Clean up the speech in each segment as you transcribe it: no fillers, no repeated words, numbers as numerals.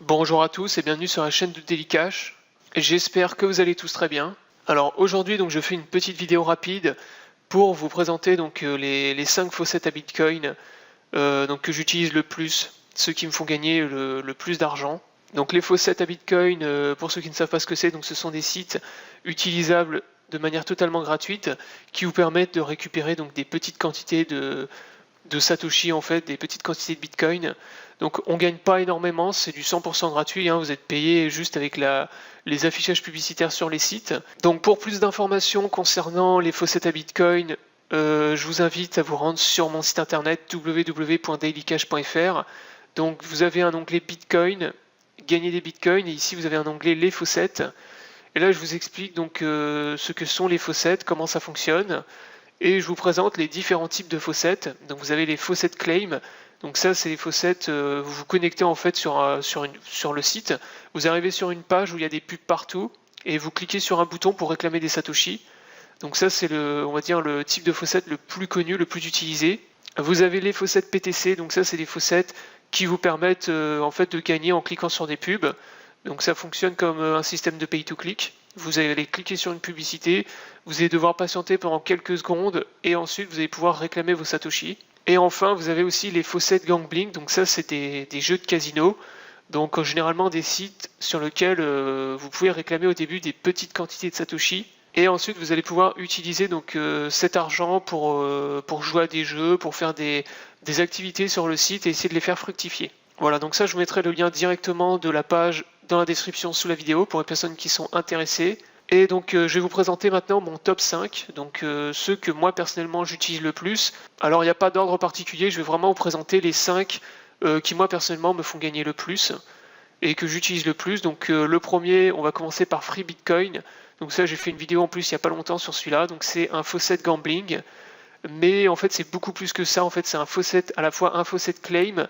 Bonjour à tous et bienvenue sur la chaîne de Daily Cash. J'espère que vous allez tous très bien. Alors aujourd'hui je fais une petite vidéo rapide pour vous présenter les 5 faucets à Bitcoin que j'utilise le plus, ceux qui me font gagner le plus d'argent. Donc les faucets à Bitcoin, pour ceux qui ne savent pas ce que c'est, ce sont des sites utilisables de manière totalement gratuite qui vous permettent de récupérer des petites quantités de Satoshi, en fait, des petites quantités de Bitcoin. Donc on gagne pas énormément, c'est du 100% gratuit, vous êtes payé juste avec les affichages publicitaires sur les sites. Donc pour plus d'informations concernant les faucets à Bitcoin, je vous invite à vous rendre sur mon site internet www.dailycash.fr. Donc vous avez un onglet Bitcoin, gagner des Bitcoins, et ici vous avez un onglet les faucets. Et là je vous explique ce que sont les faucets, comment ça fonctionne. Et je vous présente les différents types de faucets. Donc vous avez les faucets claim. Donc ça c'est les faucets, vous vous connectez en fait sur le site. Vous arrivez sur une page où il y a des pubs partout et vous cliquez sur un bouton pour réclamer des Satoshi. Donc ça c'est le type de faucet le plus connu, le plus utilisé. Vous avez les faucets PTC. Donc ça c'est des faucets qui vous permettent en fait de gagner en cliquant sur des pubs. Donc ça fonctionne comme un système de pay to click. Vous allez cliquer sur une publicité, vous allez devoir patienter pendant quelques secondes et ensuite vous allez pouvoir réclamer vos Satoshi. Et enfin, vous avez aussi les faucets gambling, donc ça c'est des jeux de casino, donc généralement des sites sur lesquels vous pouvez réclamer au début des petites quantités de Satoshi. Et ensuite vous allez pouvoir utiliser cet argent pour jouer à des jeux, pour faire des activités sur le site et essayer de les faire fructifier. Voilà, donc ça je vous mettrai le lien directement de la page dans la description sous la vidéo pour les personnes qui sont intéressées. Et donc je vais vous présenter maintenant mon top 5, ceux que moi personnellement j'utilise le plus. Alors il n'y a pas d'ordre particulier, je vais vraiment vous présenter les 5 qui moi personnellement me font gagner le plus et que j'utilise le plus. Donc le premier, on va commencer par Free Bitcoin. Donc ça j'ai fait une vidéo en plus il n'y a pas longtemps sur celui-là, donc c'est un faucet gambling. Mais en fait c'est beaucoup plus que ça, en fait c'est un faucet, à la fois un faucet claim,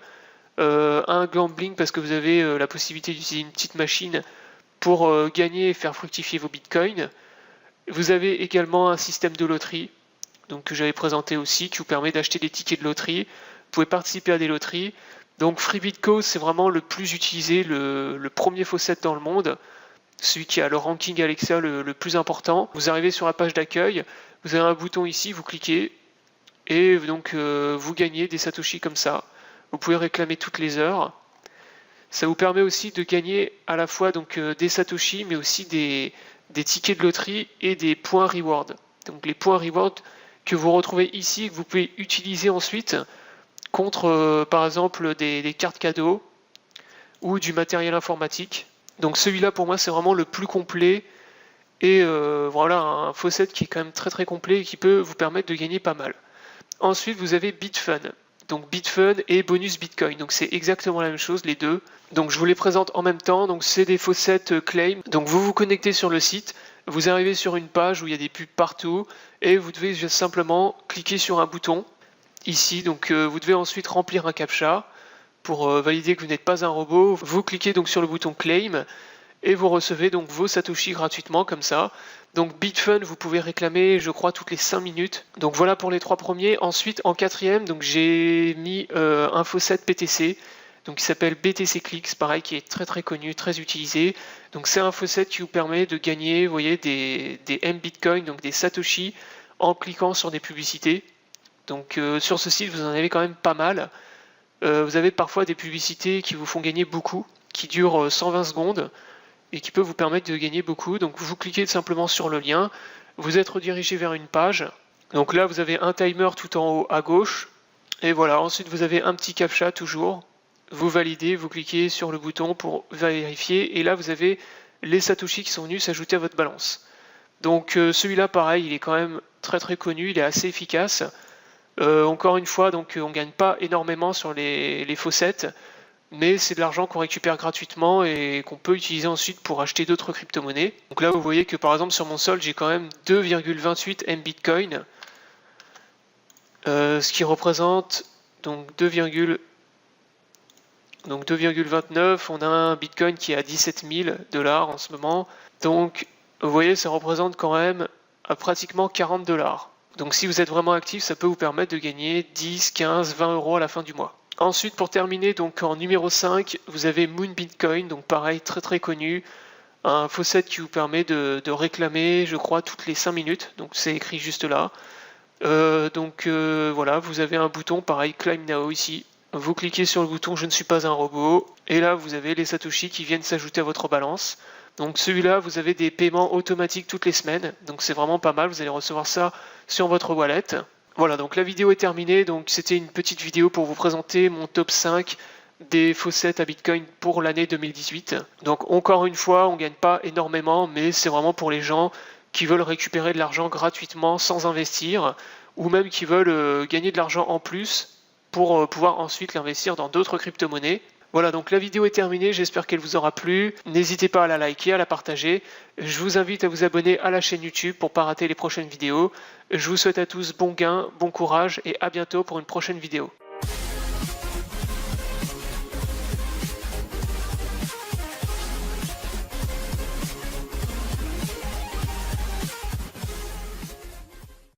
un gambling parce que vous avez la possibilité d'utiliser une petite machine pour gagner et faire fructifier vos bitcoins. Vous avez également un système de loterie que j'avais présenté aussi qui vous permet d'acheter des tickets de loterie. Vous pouvez participer à des loteries. Donc Free Bitcoin c'est vraiment le plus utilisé, le premier faucet dans le monde, celui qui a le ranking Alexa le plus important. Vous arrivez sur la page d'accueil, vous avez un bouton ici, vous cliquez et vous gagnez des Satoshi comme ça. Vous pouvez réclamer toutes les heures. Ça vous permet aussi de gagner à la fois des Satoshi, mais aussi des tickets de loterie et des points reward. Donc les points reward que vous retrouvez ici, que vous pouvez utiliser ensuite contre par exemple des cartes cadeaux ou du matériel informatique. Donc celui-là pour moi c'est vraiment le plus complet et voilà un faucet qui est quand même très très complet et qui peut vous permettre de gagner pas mal. Ensuite vous avez Bitfun. Donc Bitfun et bonus Bitcoin, donc c'est exactement la même chose les deux. Donc je vous les présente en même temps, donc c'est des faucets claim. Donc vous vous connectez sur le site, vous arrivez sur une page où il y a des pubs partout et vous devez juste simplement cliquer sur un bouton ici. Donc vous devez ensuite remplir un captcha pour valider que vous n'êtes pas un robot. Vous cliquez donc sur le bouton claim et vous recevez donc vos Satoshi gratuitement comme ça. Donc Bitfun, vous pouvez réclamer, je crois, toutes les 5 minutes. Donc voilà pour les 3 premiers. Ensuite, en quatrième, j'ai mis un faucet PTC, qui s'appelle BTC Clicks, pareil, qui est très très connu, très utilisé. Donc c'est un faucet qui vous permet de gagner, vous voyez, des M-Bitcoin, donc des Satoshi, en cliquant sur des publicités. Donc sur ce site, vous en avez quand même pas mal. Vous avez parfois des publicités qui vous font gagner beaucoup, qui durent 120 secondes. Et qui peut vous permettre de gagner beaucoup. Donc vous cliquez simplement sur le lien, vous êtes redirigé vers une page. Donc là vous avez un timer tout en haut à gauche. Et voilà, ensuite vous avez un petit captcha toujours. Vous validez, vous cliquez sur le bouton pour vérifier. Et là vous avez les Satoshi qui sont venus s'ajouter à votre balance. Donc celui-là pareil, il est quand même très très connu, il est assez efficace. Encore une fois, on ne gagne pas énormément sur les faucets. Mais c'est de l'argent qu'on récupère gratuitement et qu'on peut utiliser ensuite pour acheter d'autres crypto-monnaies. Donc là vous voyez que par exemple sur mon solde j'ai quand même 2,28 M-Bitcoin, ce qui représente donc 2,29. On a un Bitcoin qui est à 17 000 $ en ce moment. Donc vous voyez ça représente quand même pratiquement 40 $. Donc si vous êtes vraiment actif, ça peut vous permettre de gagner 10, 15, 20 € à la fin du mois. Ensuite, pour terminer, donc en numéro 5, vous avez Moon Bitcoin, donc pareil, très très connu. Un faucet qui vous permet de réclamer, je crois, toutes les 5 minutes. Donc c'est écrit juste là. Voilà, vous avez un bouton, pareil, Climb Now ici. Vous cliquez sur le bouton Je ne suis pas un robot. Et là, vous avez les Satoshi qui viennent s'ajouter à votre balance. Donc celui-là, vous avez des paiements automatiques toutes les semaines. Donc c'est vraiment pas mal, vous allez recevoir ça sur votre wallet. Voilà, donc la vidéo est terminée. Donc c'était une petite vidéo pour vous présenter mon top 5 des faucets à Bitcoin pour l'année 2018. Donc encore une fois, on ne gagne pas énormément, mais c'est vraiment pour les gens qui veulent récupérer de l'argent gratuitement sans investir, ou même qui veulent gagner de l'argent en plus pour pouvoir ensuite l'investir dans d'autres crypto-monnaies. Voilà, donc la vidéo est terminée, j'espère qu'elle vous aura plu. N'hésitez pas à la liker, à la partager. Je vous invite à vous abonner à la chaîne YouTube pour ne pas rater les prochaines vidéos. Je vous souhaite à tous bon gain, bon courage et à bientôt pour une prochaine vidéo.